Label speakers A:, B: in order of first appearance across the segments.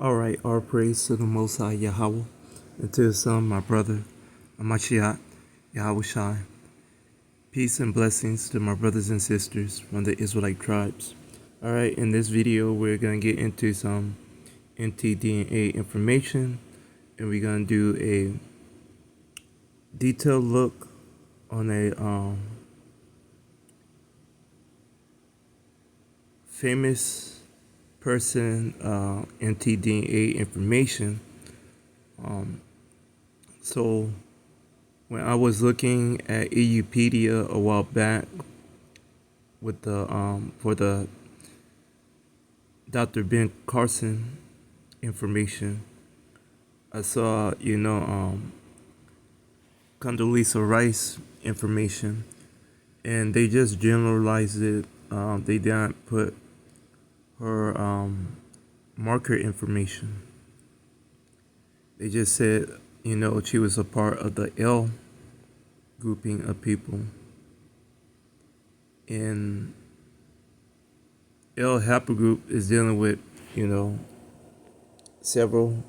A: All right, all praise to the Most High Yahweh, and to His Son, my brother, Amashiach, Yahweh Shai. Peace and blessings to my brothers and sisters from the Israelite tribes. All right, in this video, we're going to get into some Mtdna information, and we're going to do a detailed look on a famous person Mtdna information. So when I was looking at Wikipedia a while back with the for the Dr. Ben Carson information, I saw Condoleezza Rice information, and they just generalized it. They didn't put her marker information. They just said, she was a part of the L grouping of people. And L haplogroup is dealing with, several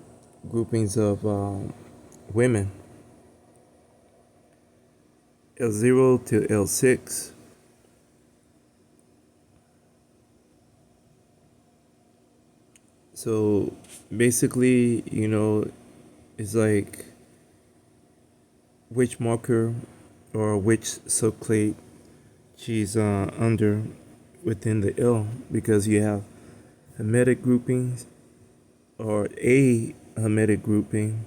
A: groupings of women. L0 to L6. So basically, it's like which marker or which subclade she's under within the L, because you have Hermetic groupings or a Hermetic grouping,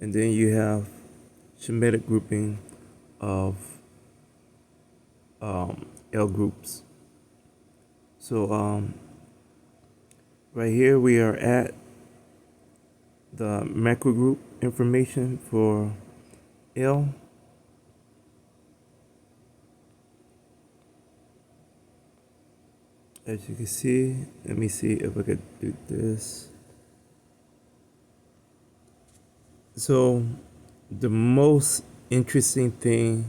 A: and then you have Shemitic grouping of L groups. So right here we are at the macro group information for L. As you can see, let me see if I could do this. So the most interesting thing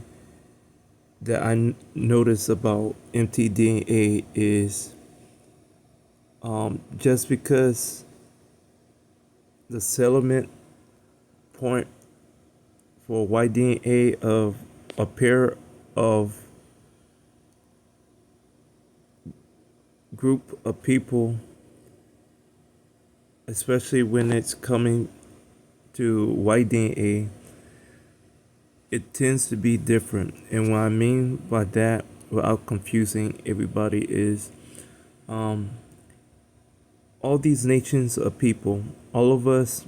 A: that I noticed about Mtdna is just because the settlement point for Y-DNA of a pair of group of people, especially when it's coming to Y-DNA, it tends to be different. And what I mean by that, without confusing everybody, is all these nations of people, all of us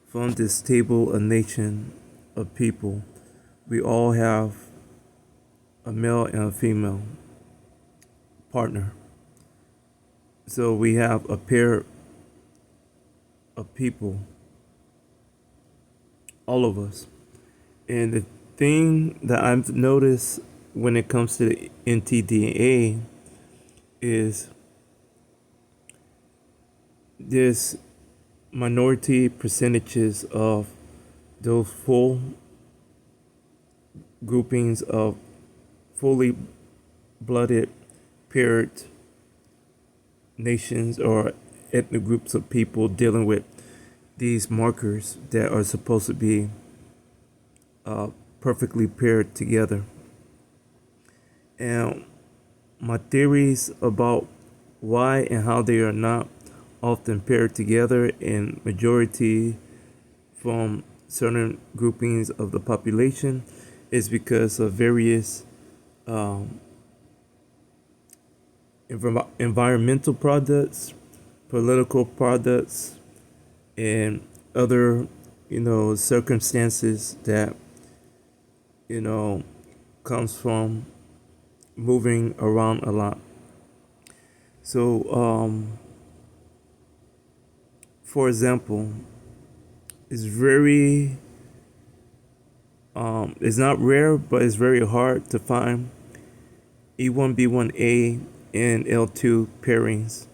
A: from this table of nation of people, we all have a male and a female partner. So we have a pair of people, all of us. And the thing that I've noticed when it comes to the Mtdna is there's minority percentages of those full groupings of fully blooded paired nations or ethnic groups of people dealing with these markers that are supposed to be perfectly paired together. And my theories about why and how they are not often paired together in majority from certain groupings of the population is because of various environmental products, political products, and other circumstances that comes from moving around a lot. So for example, it's very it's not rare, but it's very hard to find E1B1A and L2 pairings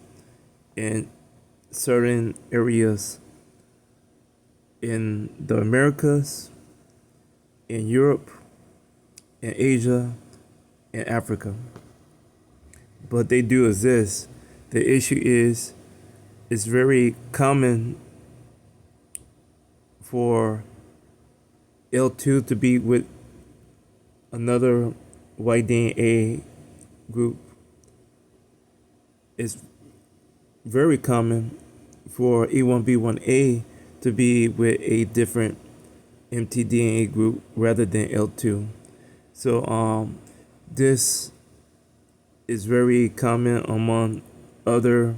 A: in certain areas in the Americas, in Europe, in Asia, and Africa. But they do exist. The issue is it's very common for L2 to be with another Y-DNA group. It's very common for E1B1A to be with a different mtDNA group rather than L2. So this is very common among other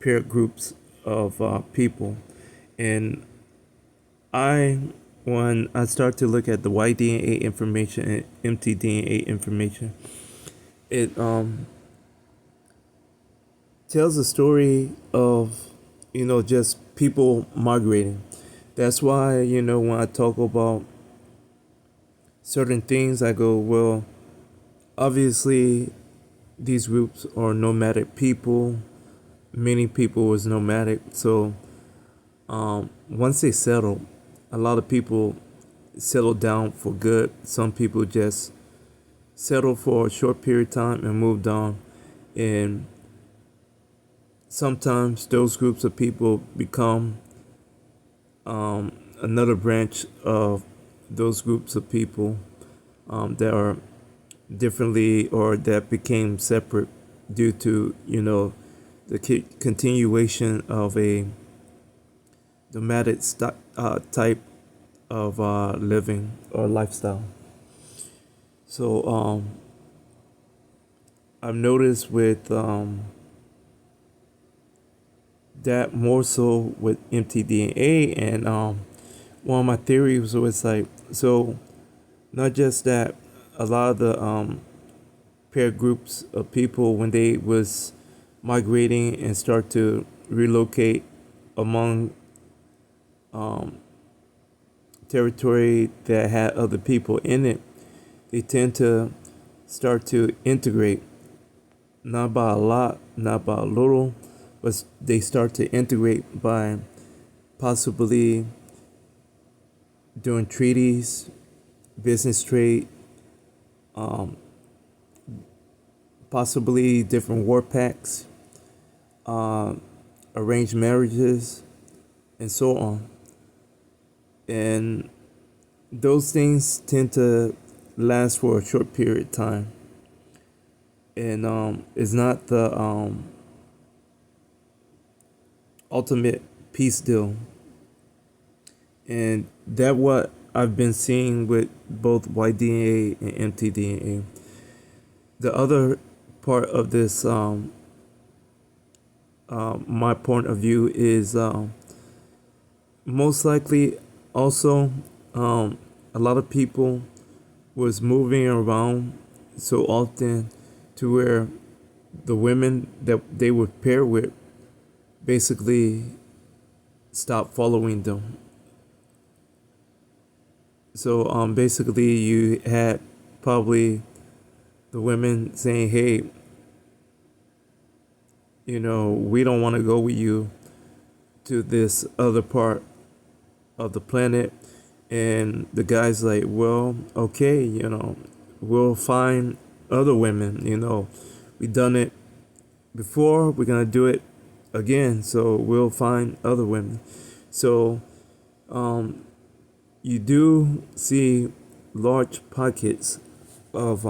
A: paired groups of people. And when I start to look at the Y-DNA information and mtDNA information, it tells a story of, just people migrating. That's why, when I talk about certain things, I go, well, obviously these groups are nomadic people. Many people was nomadic. So once they settle, a lot of people settle down for good. Some people just settled for a short period of time and moved on. And sometimes those groups of people become another branch of those groups of people that are differently or that became separate due to, the continuation of a nomadic type of living or lifestyle. So I've noticed with that more so with mtDNA, and one of my theories was like, so not just that a lot of the paired groups of people, when they was migrating and start to relocate among territory that had other people in it, they tend to start to integrate, not by a lot, not by a little, but they start to integrate by possibly doing treaties, business trade, possibly different war pacts, arranged marriages, and so on. And those things tend to last for a short period of time. And it's not the ultimate peace deal. And that what I've been seeing with both Y-DNA and mtDNA. The other part of this, my point of view is most likely also a lot of people was moving around so often to where the women that they would pair with basically stopped following them. So basically you had probably the women saying, hey, we don't want to go with you to this other part of the planet. And the guy's like, well, okay, we'll find other women. We've done it before, we're going to do it again. So we'll find other women. So you do see large pockets of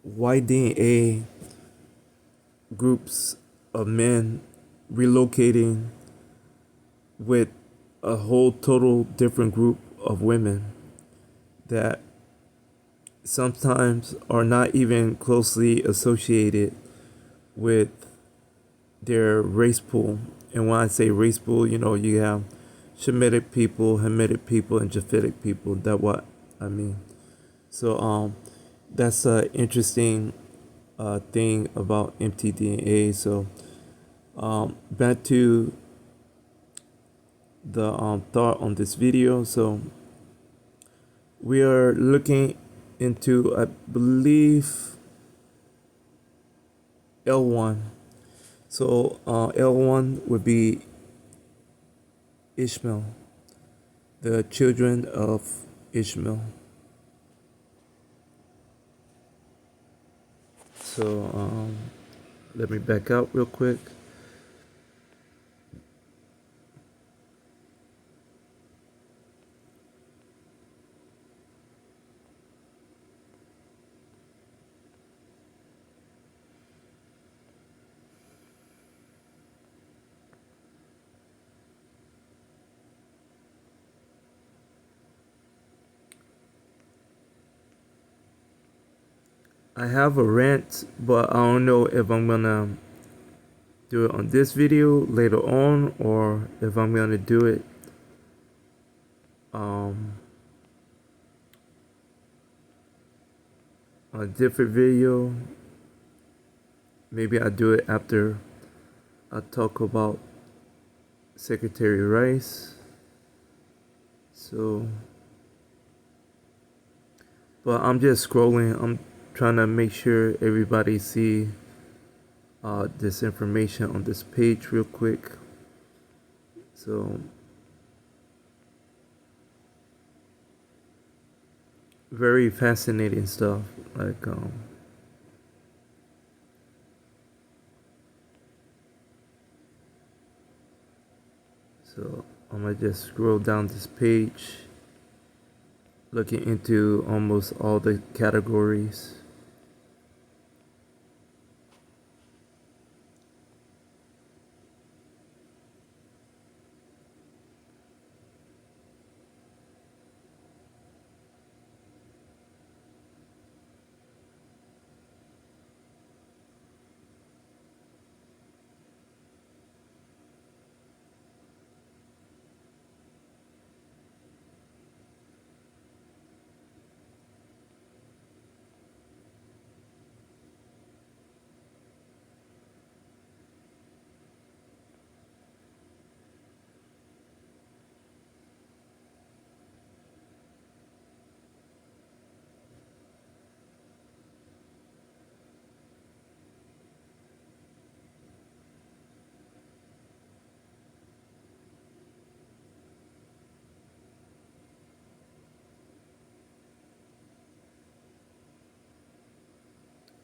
A: Y-DNA groups of men relocating with a whole total different group of women that sometimes are not even closely associated with their race pool. And when I say race pool, you have Shemitic people, Hamitic people, and Japhetic people. That's what I mean. So that's an interesting thing about mtDNA. So back to the thought on this video. So we are looking into, I believe, L1. So L1 would be Ishmael, the children of Ishmael. So let me back out real quick. I have a rant, but I don't know if I'm gonna do it on this video later on or if I'm gonna do it um, on a different video. Maybe I'll do it after I talk about Secretary Rice. So, but I'm just scrolling. I'm trying to make sure everybody see this information on this page real quick. So, very fascinating stuff. Like, so I'm gonna just scroll down this page, looking into almost all the categories.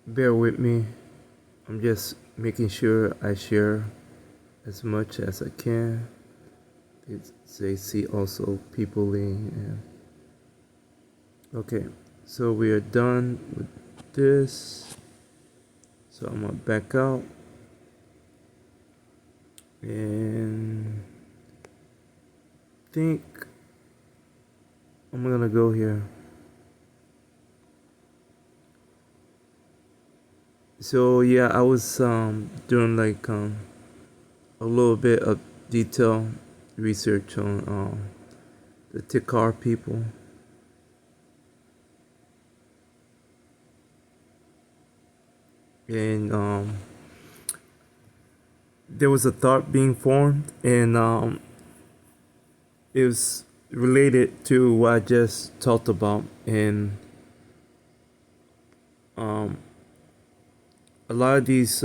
A: Bear with me. I'm just making sure I share as much as I can. They see also people in. And okay, so we are done with this. So I'm gonna back out and think I'm gonna go here. So yeah, I was doing like a little bit of detail research on the Tikar people. And there was a thought being formed, and it was related to what I just talked about. And a lot of these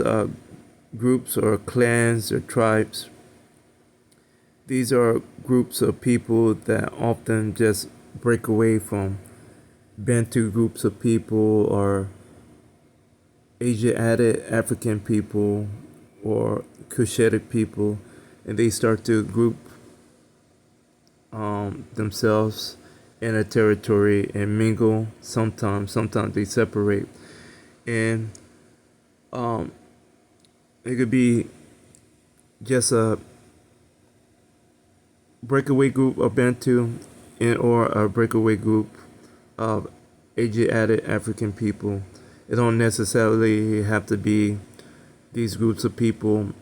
A: groups or clans or tribes, these are groups of people that often just break away from Bantu groups of people or Asiatic African people or Cushitic people, and they start to group themselves in a territory and mingle. Sometimes they separate, and it could be just a breakaway group of Bantu or a breakaway group of Asiatic African people. It don't necessarily have to be these groups of people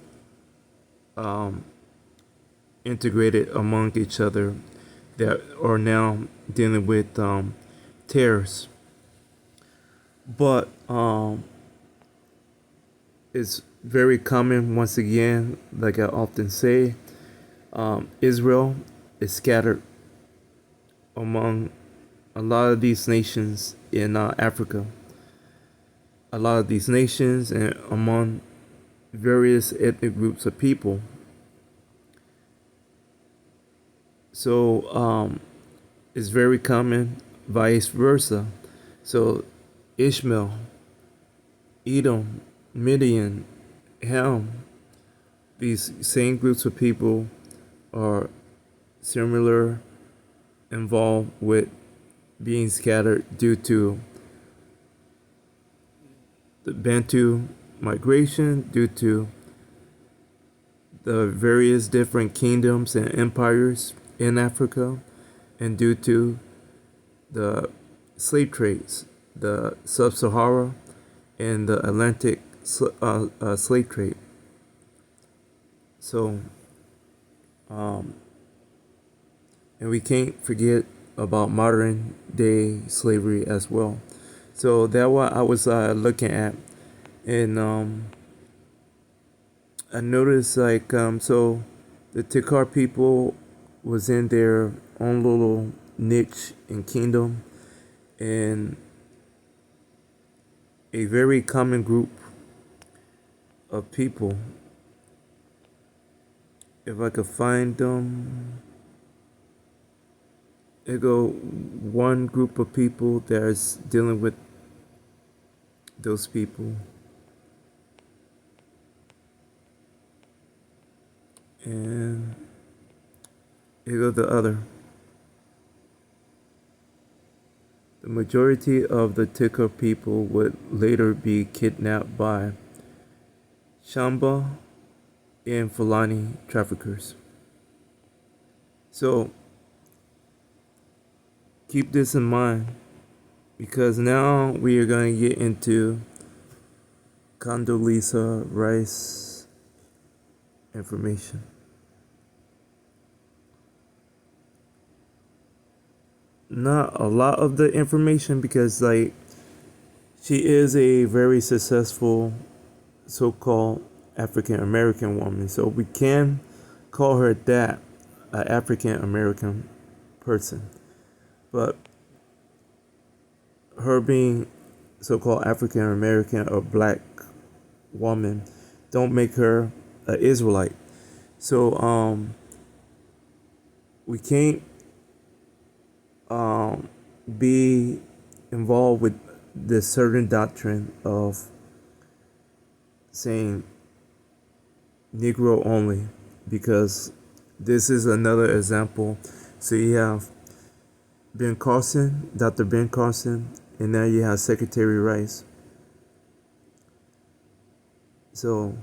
A: integrated among each other that are now dealing with terrorists. But it's very common, once again, like I often say, Israel is scattered among a lot of these nations in Africa. A lot of these nations and among various ethnic groups of people. So it's very common, vice versa. So Ishmael, Edom, Midian, Ham, these same groups of people are similar, involved with being scattered due to the Bantu migration, due to the various different kingdoms and empires in Africa, and due to the slave trades, the sub-Sahara in the Atlantic slave trade. So, um, and we can't forget about modern day slavery as well. So that what I was looking at, and I noticed like so the Tikar people was in their own little niche and kingdom, and a very common group of people. If I could find them, it go one group of people that's dealing with those people, and it go the other. The majority of the Tikar people would later be kidnapped by Shamba and Fulani traffickers. So keep this in mind because now we are going to get into Condoleezza Rice information. Not a lot of the information because like she is a very successful so-called African American woman, so we can call her that, an African American person. But her being so-called African American or black woman don't make her an Israelite. So we can't be involved with this certain doctrine of saying Negro only, because this is another example. So you have Ben Carson, Dr. Ben Carson, and now you have Secretary Rice. So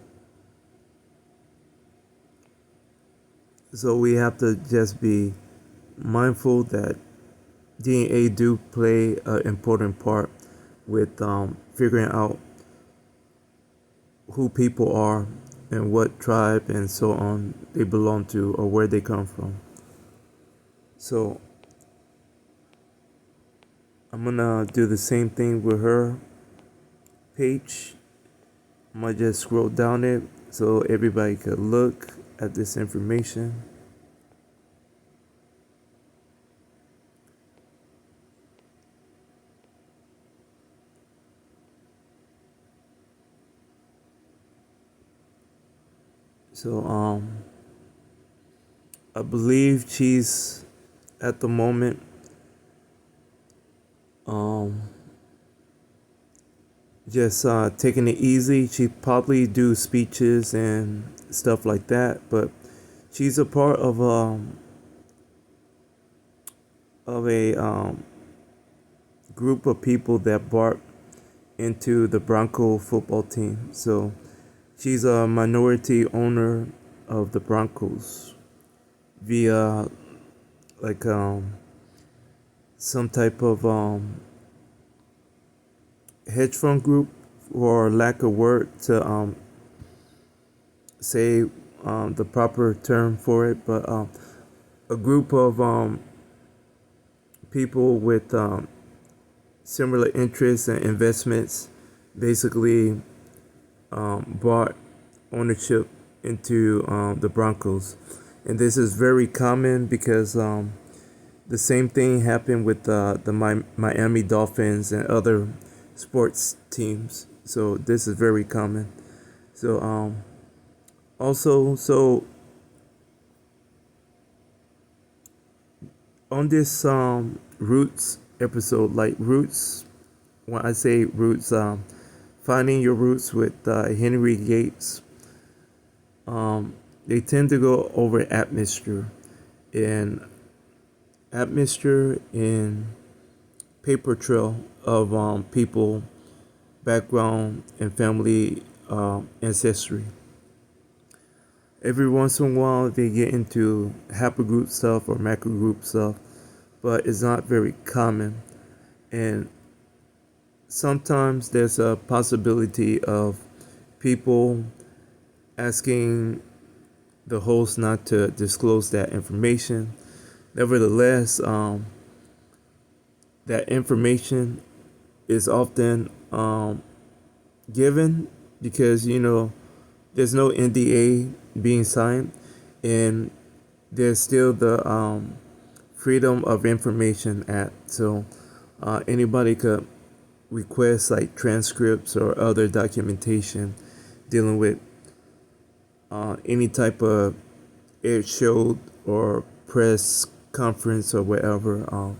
A: we have to just be mindful that DNA do play an important part with figuring out who people are and what tribe and so on they belong to or where they come from. So I'm gonna do the same thing with her page. I'm gonna just scroll down it so everybody could look at this information. So I believe she's at the moment just taking it easy. She probably do speeches and stuff like that, but she's a part of a group of people that bought into the Bronco football team. So she's a minority owner of the Broncos via like some type of hedge fund group, or lack of word to say the proper term for it, but a group of people with similar interests and investments basically bought ownership into the Broncos. And this is very common because the same thing happened with the Miami Dolphins and other sports teams. So this is very common. So also, so on this roots episode, like roots, when I say roots, finding your roots with Henry Gates, they tend to go over atmosphere and paper trail of people, background, and family ancestry. Every once in a while, they get into haplogroup stuff or macrogroup stuff, but it's not very common. And sometimes there's a possibility of people asking the host not to disclose that information. Nevertheless, that information is often given because there's no NDA being signed, and there's still the Freedom of Information Act. So anybody could request like transcripts or other documentation dealing with any type of air show or press conference or whatever.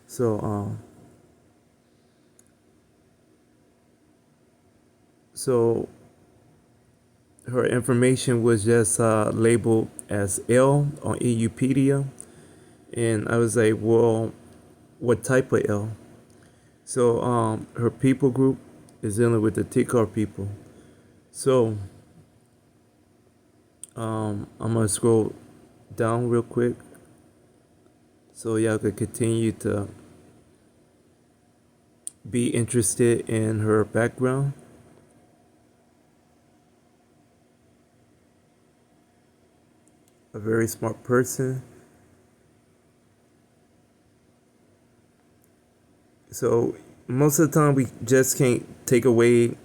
A: So so her information was just labeled as L on Eupedia, and I was like, well, what type of L? So her people group is dealing with the Tikar people. So I'm gonna scroll down real quick so y'all could continue to be interested in her background. A very smart person. So most of the time we just can't take away,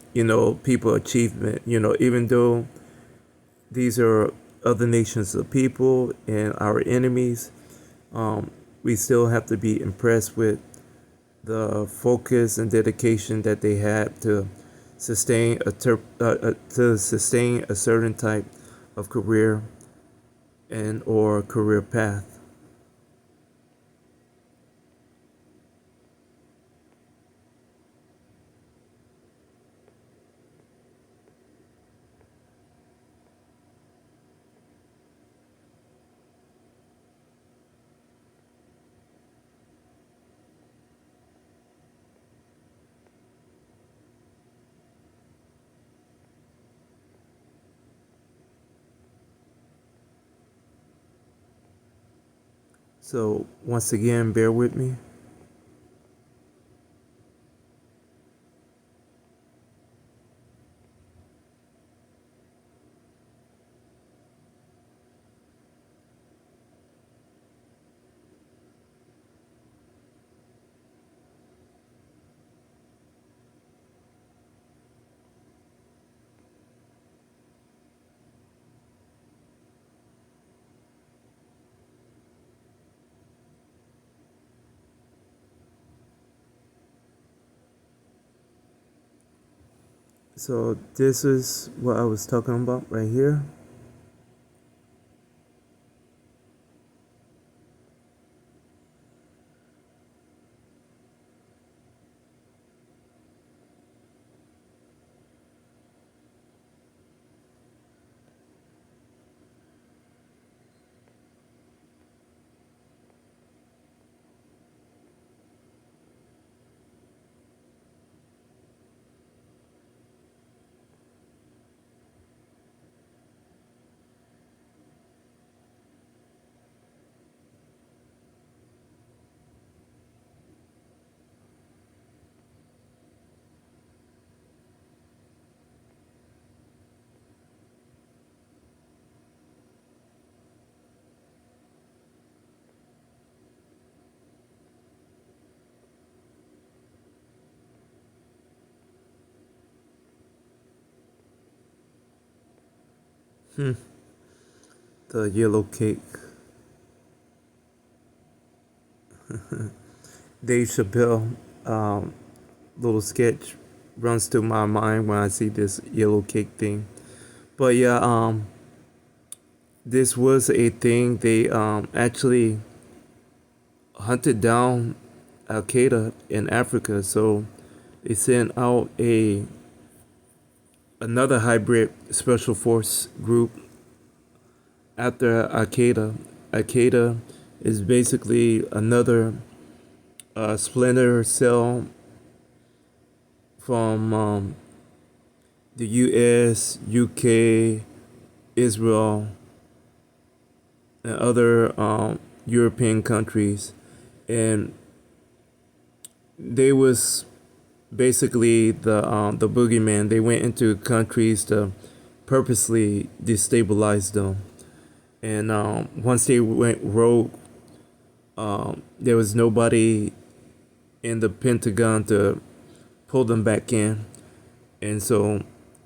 A: people achievement, even though these are other nations of people and our enemies, we still have to be impressed with the focus and dedication that they had to sustain a certain type of career and or career path. So once again, bear with me. So this is what I was talking about right here. The yellow cake. Dave Chappelle little sketch runs through my mind when I see this yellow cake thing. But yeah, this was a thing. They actually hunted down Al Qaeda in Africa, so they sent out another hybrid special force group after Al Qaeda. Al Qaeda is basically another splinter cell from the U.S., UK, Israel, and other European countries, and they was basically the boogeyman. They went into countries to purposely destabilize them, and once they went rogue, there was nobody in the Pentagon to pull them back in, and so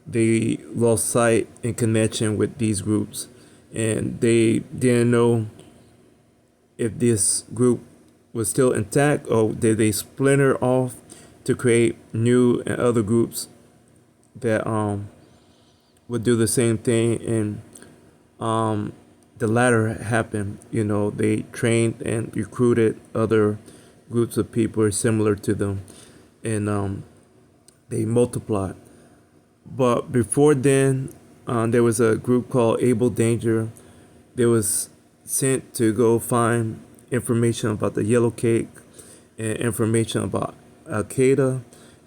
A: they lost sight in connection with these groups, and they didn't know if this group was still intact or did they splinter off to create new and other groups that would do the same thing. And the latter happened. They trained and recruited other groups of people similar to them, and they multiplied. But before then, there was a group called Able Danger. They was sent to go find information about the yellow cake and information about Al Qaeda,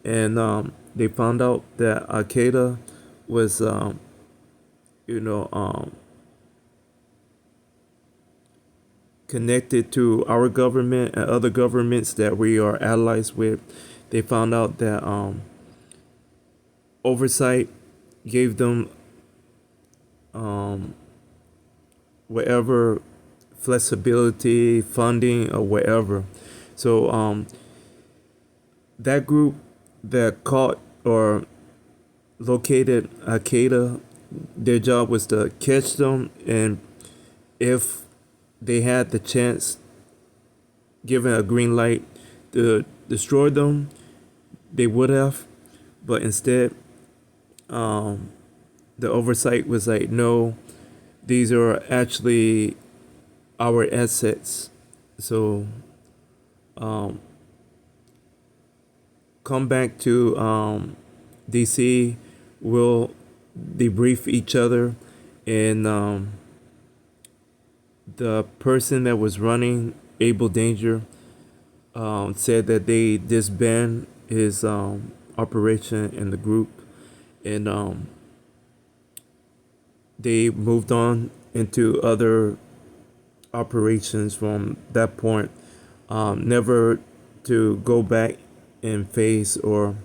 A: and they found out that Al Qaeda was, you know, connected to our government and other governments that we are allies with. They found out that oversight gave them whatever flexibility, funding, or whatever. So that group that caught or located Al Qaeda, their job was to catch them, and if they had the chance, given a green light to destroy them, they would have. But instead, the oversight was like, no, these are actually our assets. So come back to DC. We'll debrief each other, and the person that was running Able Danger said that they disbanded his operation in the group, and they moved on into other operations from that point, never to go back and face or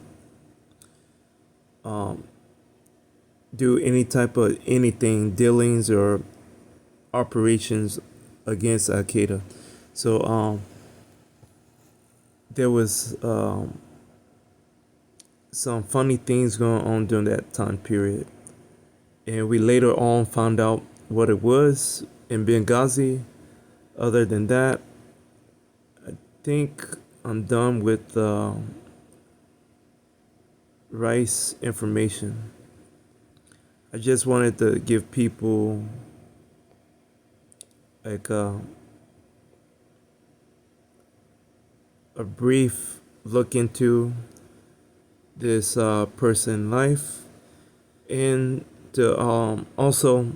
A: do any type of anything, dealings or operations against Al Qaeda. So there was some funny things going on during that time period, and we later on found out what it was in Benghazi. Other than that, I think I'm done with Rice information. I just wanted to give people like a brief look into this person life, and to also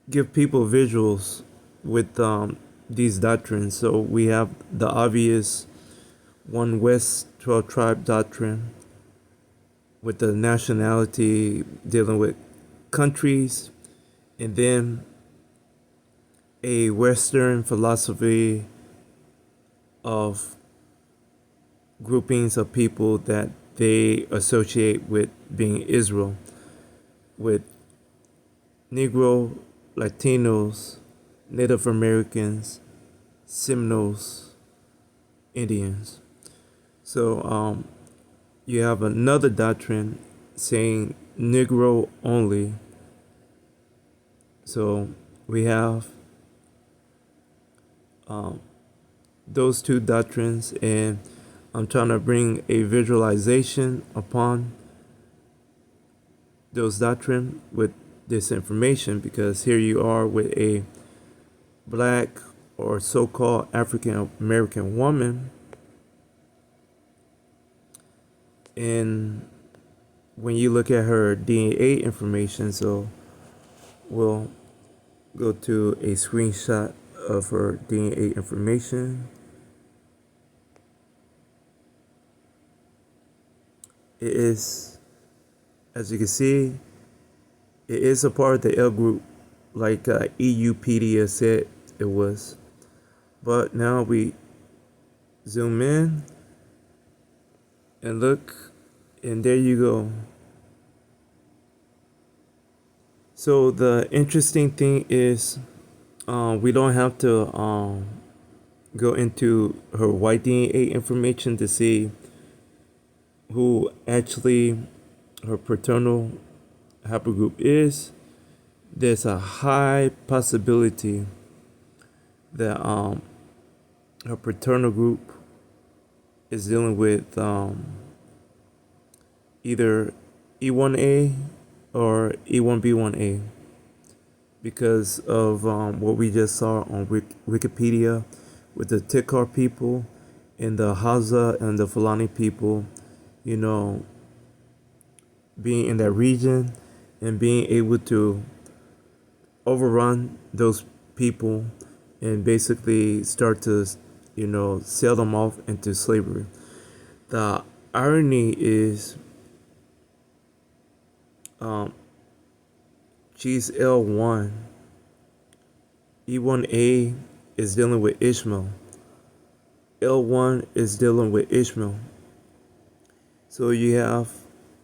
A: give people visuals with these doctrines. So we have the obvious One West 12 Tribe doctrine with the nationality dealing with countries, and then a Western philosophy of groupings of people that they associate with being Israel, with Negro, Latinos, Native Americans, Seminoles, Indians. So you have another doctrine saying Negro only. So we have those two doctrines, and I'm trying to bring a visualization upon those doctrine with this information, because here you are with a black or so-called African American woman, and when you look at her DNA information, so we'll go to a screenshot of her DNA information. It is, as you can see, it is a part of the L group, like EUpedia said it was. But now we zoom in and look, and there you go. So the interesting thing is, we don't have to go into her white DNA information to see who actually her paternal haplogroup is. There's a high possibility that her paternal group is dealing with either E1A or E1B1A because of what we just saw on Wikipedia with the Tikar people and the Haza and the Fulani people, you know, being in that region and being able to overrun those people and basically start to, you know, sell them off into slavery. The irony is, she's L1. E1A is dealing with Ishmael. L1 is dealing with Ishmael. So you have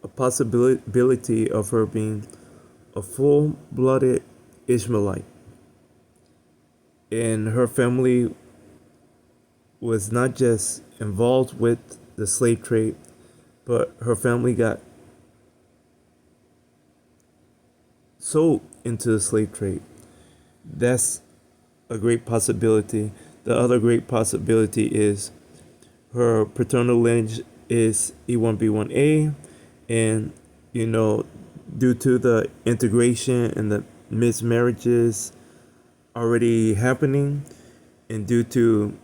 A: a possibility of her being a full-blooded Ishmaelite. And her family was not just involved with the slave trade, but her family got sold into the slave trade. That's a great possibility. The other great possibility is her paternal lineage is E1B1A, and you know, due to the integration and the mismarriages already happening, and due to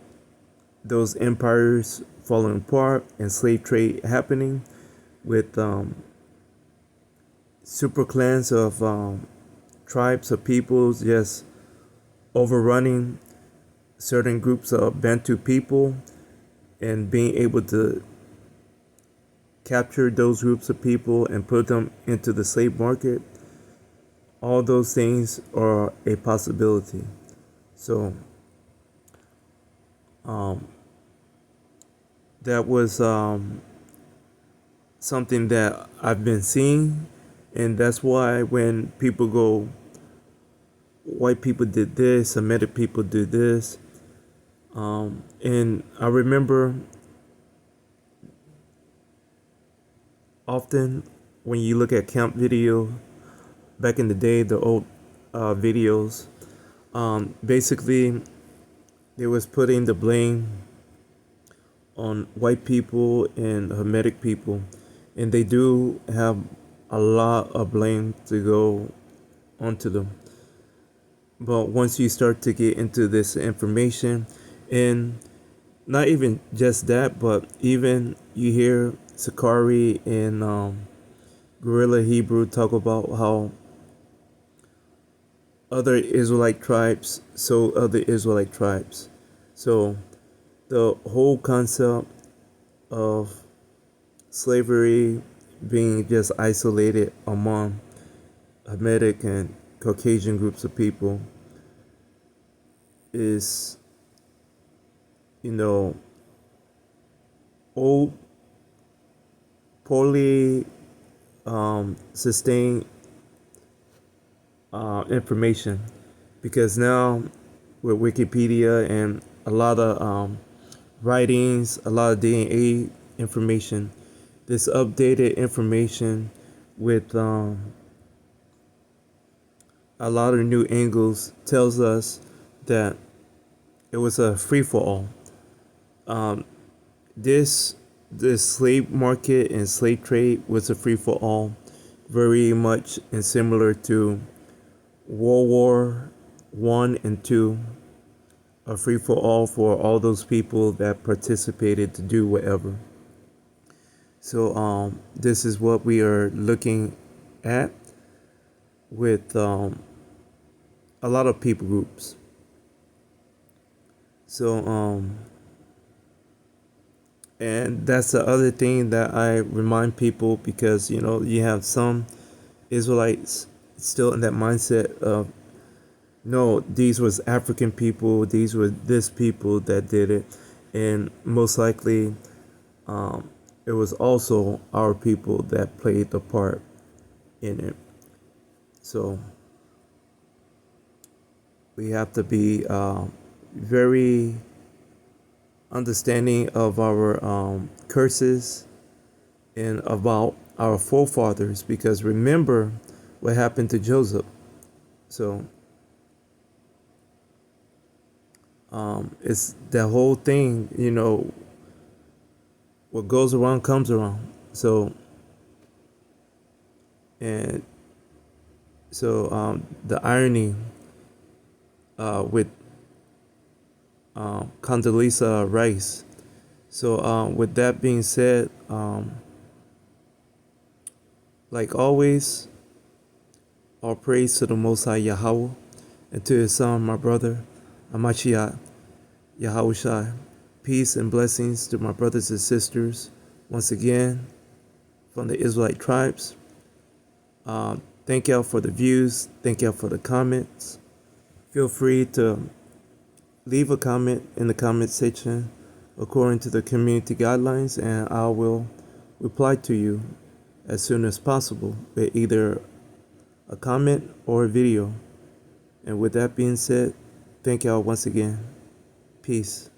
A: those empires falling apart and slave trade happening with super clans of tribes of peoples just overrunning certain groups of Bantu people and being able to capture those groups of people and put them into the slave market. All those things are a possibility. So that was something that I've been seeing, and that's why when people go, white people did this, Semitic people did this, and I remember often when you look at camp video back in the day, the old videos, basically they was putting the blame on white people and Hermetic people, and they do have a lot of blame to go onto them. But once you start to get into this information, and not even just that, but even you hear Sakari and Guerrilla Hebrew talk about how other Israelite tribes sold other Israelite tribes. So the whole concept of slavery being just isolated among Hamitic and Caucasian groups of people is, you know, old, poorly sustained information, because now with Wikipedia and a lot of writings, a lot of DNA information, this updated information with a lot of new angles tells us that it was a free-for-all. This slave market and slave trade was a free-for-all, very much and similar to World War I and II, a free-for-all for all those people that participated to do whatever. So this is what we are looking at with a lot of people groups. So and that's the other thing that I remind people, because you know, you have some Israelites still in that mindset of, no, these was African people, these were this people that did it. And most likely, it was also our people that played the part in it. So we have to be very understanding of our curses and about our forefathers, because remember what happened to Joseph. So it's that whole thing, what goes around comes around. So, and so the irony with Condoleezza Rice. So with that being said, like always, all praise to the Most High Yahweh and to His Son, my brother, Amashiach Yahushai. Peace and blessings to my brothers and sisters once again from the Israelite tribes. Thank y'all for the views. Thank y'all for the comments. Feel free to leave a comment in the comment section according to the community guidelines, and I will reply to you as soon as possible with either a comment or a video. And with that being said, thank y'all once again. Peace.